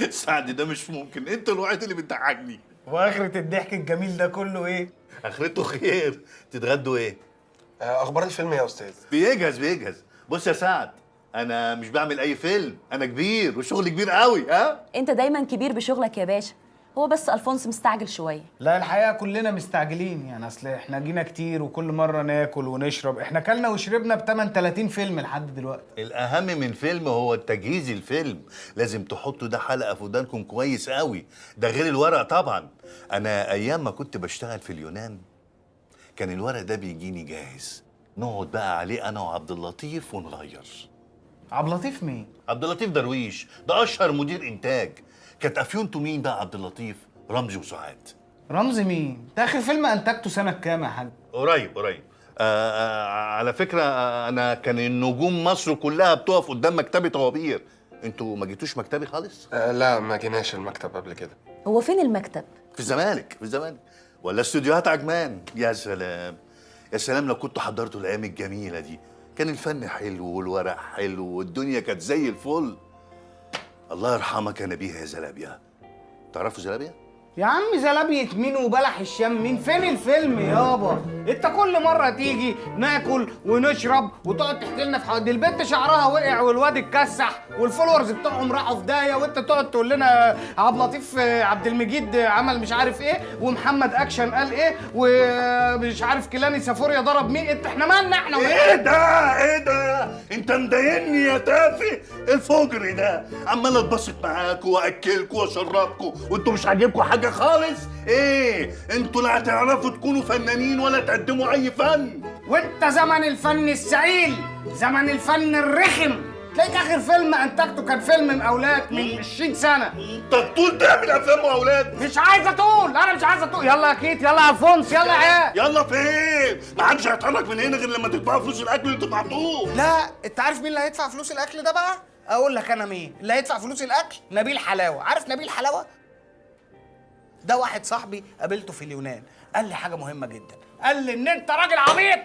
سعد ده مش ممكن، انت الوحيد اللي بتضحكني. واخرة الضحك الجميل ده كله ايه؟ اخرته خير. تتغدوا ايه؟ اخبار الفيلم يا استاذ؟ بيجهز. بص يا سعد، انا مش بعمل اي فيلم، انا كبير وشغلي كبير قوي. ها انت دايما كبير بشغلك يا باشا، هو بس الفونس مستعجل شويه. لا الحقيقة كلنا مستعجلين، يعني اصل احنا جينا كتير وكل مرة ناكل ونشرب، احنا كلنا وشربنا بتمن 30 فيلم لحد دلوقتي. الاهم من فيلم هو التجهيز. الفيلم لازم تحطوا ده حلقه في ودانكم كويس قوي، ده غير الورق طبعا. انا ايام ما كنت بشتغل في اليونان كان الورق ده بيجيني جاهز، نقعد بقى عليه انا وعبد اللطيف ونغير. عبد اللطيف مين؟ عبد اللطيف درويش ده اشهر مدير انتاج. كانت افيونته مين بقى عبد اللطيف؟ رمزي وسعاد. رمزي مين؟ ده اخر فيلم انتجته سنة كام يا حاج؟ قريب. على فكره، انا كان النجوم مصر كلها بتقف قدام مكتبي طوابير. انتوا ما جيتوش مكتبي خالص؟ لا ما جيناش المكتب قبل كده. هو فين المكتب؟ في الزمالك ولا استوديوهات عجمان. يا سلام يا سلام، لو كنتوا حضرتوا الايام الجميله دي كان الفن حلو والورق حلو والدنيا كانت زي الفل. الله يرحمك يا نبيه يا زلابيا. تعرفوا زلابيا؟ يا عم زلابية مين وبلح الشام مين؟ فين الفيلم يابا؟ انت كل مرة تيجي ناكل ونشرب وتقعد تحكي لنا في حواديت. البنت شعرها وقع والواد اتكسح والفولورز بتوعهم راحوا في داهية، وانت تقعد تقول لنا عبد اللطيف عبد المجيد عمل مش عارف ايه، ومحمد اكشن قال ايه، ومش عارف كيلاني سافوريا ضرب مين. احنا مالنا احنا؟ ايه ده؟ انت مضايقني يا تافه. الفجر ده عمال اتبسط معاكوا واكلكوا واشربكوا وانتوا مش عاجبكوا حاجه خالص. ايه انتوا لا هتعرفوا تكونوا فنانين ولا تقدموا اي فن. وانت زمن الفن السعيل، زمن الفن الرخم. تلاقيك اخر فيلم انتجته كان فيلم مقاولات من 20 سنه. انت تطول تعمل افلام واولاد؟ مش عايز اطول، انا مش عايز اطول. يلا يا كيت، يلا يا الفونس، يلا يا عيال. يلا فين؟ ما حدش هيتحرك من هنا غير لما تدفعوا فلوس الاكل اللي دفعتوه. لا انت عارف مين اللي هيدفع فلوس الاكل ده بقى؟ اقول لك انا مين اللي هيدفع فلوس الاكل. نبيل حلاوه. عارف نبيل حلاوه ده؟ واحد صاحبي قابلته في اليونان، قال لي حاجه مهمه جدا. قال لي ان انت راجل عبيط